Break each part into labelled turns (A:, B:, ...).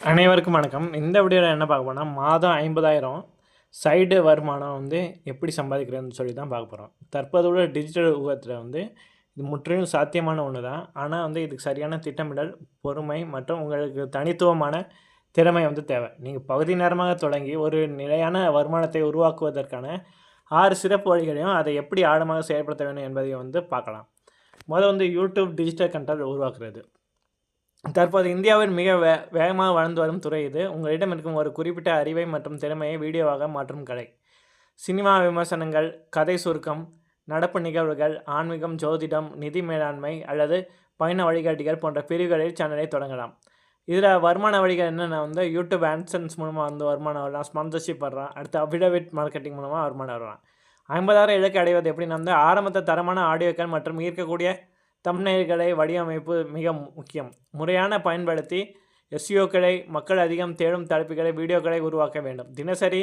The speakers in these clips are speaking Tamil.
A: அனைவருக்கும் வணக்கம். இந்த வீடியோவில் என்ன பார்க்க போனால் மாதம் 50,000 சைடு வருமானம் எப்படி சம்பாதிக்கிறதுன்னு சொல்லி தான் பார்க்க போகிறோம். தற்போதுள்ள டிஜிட்டல் யுகத்தில் இது முற்றிலும் சாத்தியமான ஒன்று தான். ஆனால் இதுக்கு சரியான திட்டமிடல், பொறுமை மற்றும் உங்களுக்கு தனித்துவமான திறமை தேவை. நீங்கள் பகுதி நேரமாக தொடங்கி ஒரு நிலையான வருமானத்தை உருவாக்குவதற்கான 6 சிறப்பு வழிகளையும் அதை எப்படி ஆழமாக செயல்படுத்த வேண்டும் என்பதையும் பார்க்கலாம். முதல்ல யூடியூப் டிஜிட்டல் கண்டென்ட் உருவாக்குறது. தற்போது இந்தியாவில் மிக வேகமாக வளர்ந்து வரும் துறை இது. உங்களிடம் இருக்கும் ஒரு குறிப்பிட்ட அறிவை மற்றும் திறமையை வீடியோவாக மாற்றும் கலை. சினிமா விமர்சனங்கள், கதை சுருக்கம், நடப்பு நிகழ்வுகள், ஆன்மீகம், ஜோதிடம், நிதி மேலாண்மை அல்லது பயண வழிகாட்டிகள் போன்ற பிரிவுகளில் சேனலை தொடங்கலாம். இதில் வருமான வழிகள் என்னென்னா யூடியூப் ஆட்சன்ஸ் மூலமாக வருமானம் வரலாம், ஸ்பான்சர்ஷிப் வரலாம், அடுத்து அஃபிடவிட் மார்க்கெட்டிங் மூலமாக வருமானம் வரலாம். 50,000 இலக்கு அடைவது எப்படின்னா ஆரம்பத்தில் தரமான ஆடியோக்கள் மற்றும் ஈர்க்கக்கூடிய தம்ப்நெயில்களை வடிவமைப்பு மிக முக்கியம். முறையான பயன்படுத்தி எஸ்இஓக்களை, மக்கள் அதிகம் தேடும் தலைப்புகளை, வீடியோக்களை உருவாக்க வேண்டும். தினசரி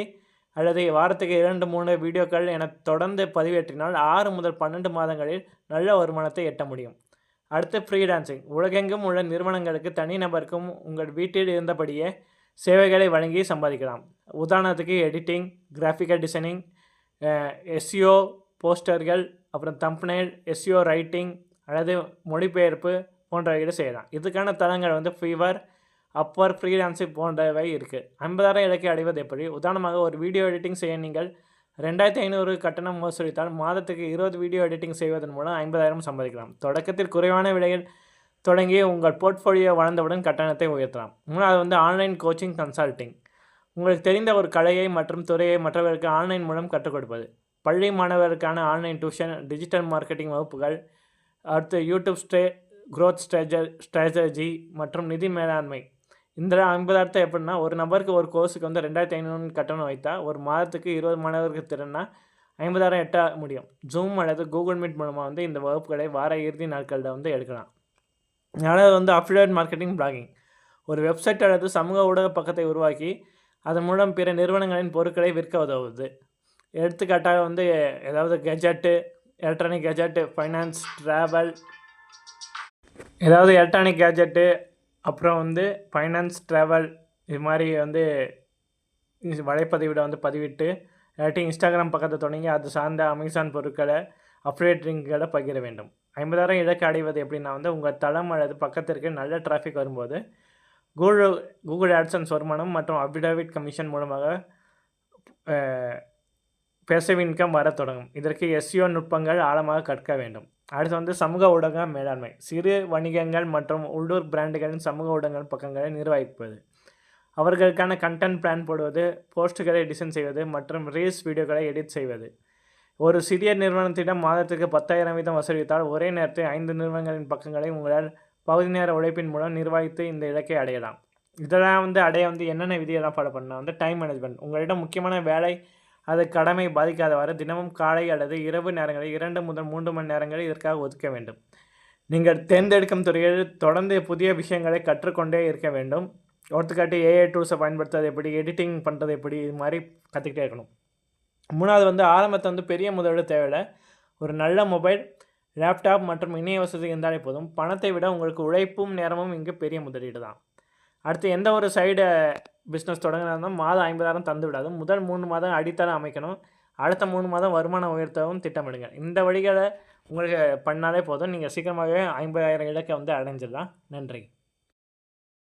A: அல்லது வாரத்துக்கு 2-3 வீடியோக்கள் என தொடர்ந்து பதிவேற்றினால் 6 முதல் 12 மாதங்களில் நல்ல வருமானத்தை எட்ட முடியும். அடுத்து ஃப்ரீலான்சிங். உலகெங்கும் உள்ள நிறுவனங்களுக்கு தனிநபருக்கும் உங்கள் வீட்டில் இருந்தபடியே சேவைகளை வழங்கி சம்பாதிக்கலாம். உதாரணத்துக்கு எடிட்டிங், கிராஃபிக்கல் டிசைனிங், எஸ்இஓ போஸ்டர்கள், அப்புறம் தம்ப்நெயில், எஸ்இஓ ரைட்டிங் அல்லது மொழிபெயர்ப்பு போன்றவைகளை செய்யலாம். இதுக்கான தளங்கள் ஃபீவர், அப்பர், ஃப்ரீலான்சிங் போன்றவை இருக்குது. 50,000 இலக்கை அடைவது எப்படி? உதாரணமாக ஒரு வீடியோ எடிட்டிங் செய்ய நீங்கள் 2,500 கட்டணம் வசூலித்தால் மாதத்துக்கு 20 வீடியோ எடிட்டிங் செய்வதன் மூலம் 50,000 சம்பாதிக்கலாம். தொடக்கத்தில் குறைவான விலையில் தொடங்கி உங்கள் போர்ட்ஃபோலியோ வளர்ந்தவுடன் கட்டணத்தை உயர்த்தலாம். மூணாவது ஆன்லைன் கோச்சிங் கன்சல்டிங். உங்களுக்கு தெரிந்த ஒரு கலையை மற்றும் துறையை மற்றவர்களுக்கு ஆன்லைன் மூலம் கற்றுக் கொடுப்பது. பள்ளி மாணவர்களுக்கான ஆன்லைன் டியூஷன், டிஜிட்டல் மார்க்கெட்டிங் வகுப்புகள், அடுத்து யூடியூப் க்ரோத் ஸ்ட்ராட்டஜி மற்றும் நிதி மேலாண்மை. இந்த 50,000 எப்படின்னா ஒரு நபருக்கு ஒரு கோர்ஸுக்கு 2,500 கட்டணம் வைத்தா ஒரு மாதத்துக்கு 20 மாணவருக்கு திறன்னா 50,000 எட்ட முடியும். ஜூம் அல்லது கூகுள் மீட் மூலமாக இந்த வகுப்புகளை வார இறுதி நாட்களில் எடுக்கலாம். அதனால் அஃபிலியேட் மார்க்கெட்டிங், பிளாகிங். ஒரு வெப்சைட் அல்லது சமூக ஊடக பக்கத்தை உருவாக்கி அதன் மூலம் பிற நிறுவனங்களின் பொருட்களை விற்க உதவுது. எடுத்துக்காட்டாக ஏதாவது கெஜெட்டு, எலக்ட்ரானிக் கேஜெட்டு, ஃபைனான்ஸ், ட்ராவல், ஏதாவது எலக்ட்ரானிக் கேஜெட்டு, அப்புறம் ஃபைனான்ஸ், ட்ராவல், இது மாதிரி வலைப்பதிவில் பதிவிட்டு இல்லாட்டி இன்ஸ்டாகிராம் பக்கத்தை தொடங்கி அது சார்ந்த அமேசான் பொருட்களை, அஃபிலியேட் லிங்க்குகளை பகிர வேண்டும். 50,000 இலக்கு அடைவது எப்படின்னா உங்கள் தளம் அல்லது பக்கத்திற்கு நல்ல டிராஃபிக் வரும்போது கூகுள் ஆட்சன்ஸ் வருமானம் மற்றும் அஃபிடவிட் கமிஷன் மூலமாக பேசிவ் இன்கம் வர தொடங்கும். இதற்கு எஸ்இஓ நுட்பங்கள் ஆழமாக கற்க வேண்டும். அடுத்து சமூக ஊடக மேலாண்மை. சிறு வணிகங்கள் மற்றும் உள்ளூர் பிராண்டுகளின் சமூக ஊடகங்கள் பக்கங்களை நிர்வகிப்பது, அவர்களுக்கான கண்டென்ட் பிளான் போடுவது, போஸ்ட்டுகளை டிசைன் செய்வது மற்றும் ரீல்ஸ் வீடியோக்களை எடிட் செய்வது. ஒரு சிறிய நிறுவனத்திடம் மாதத்துக்கு 10,000 வீதம் வசூலித்தால் ஒரே நேரத்தில் 5 நிறுவனங்களின் பக்கங்களை உங்களால் பகுதி நேர உழைப்பின் மூலம் நிர்வகித்து இந்த இலக்கை அடையலாம். இதெல்லாம் அடைய என்னென்ன விதியெல்லாம் ஃபாலோ பண்ணால் டைம் மேனேஜ்மெண்ட். உங்களிடம் முக்கியமான வேலை அது கடமை பாதிக்காதவாறு தினமும் காலை அல்லது இரவு நேரங்களில் 2 முதல் 3 மணி நேரங்களை இதற்காக ஒதுக்க வேண்டும். நீங்கள் தேர்ந்தெடுக்கும் துறையில் தொடர்ந்து புதிய விஷயங்களை கற்றுக்கொண்டே இருக்க வேண்டும். ஒருத்துக்காட்டி ஏஐ டூல்ஸை பயன்படுத்துறது எப்படி, எடிட்டிங் பண்ணுறது எப்படி, இது மாதிரி கற்றுக்கிட்டே இருக்கணும். மூணாவது ஆரம்பத்தை பெரிய முதலீடு தேவையில்லை. ஒரு நல்ல மொபைல், லேப்டாப் மற்றும் இணைய வசதி இருந்தாலே போதும். பணத்தை விட உங்களுக்கு உழைப்பும் நேரமும் இங்கு பெரிய முதலீடு தான். அடுத்து எந்த ஒரு சைடு பிஸ்னஸ் தொடங்கினா மாதம் 50,000 தந்து விடாது. முதல் 3 மாதம் அடித்தளம் அமைக்கணும். அடுத்த 3 மாதம் வருமானம் உயர்த்தவும் திட்டமிடுங்க. இந்த வழிகளை உங்களுக்கு பண்ணாலே போதும். நீங்கள் சீக்கிரமாகவே 50,000 இலக்கை அடைஞ்சிடலாம். நன்றி.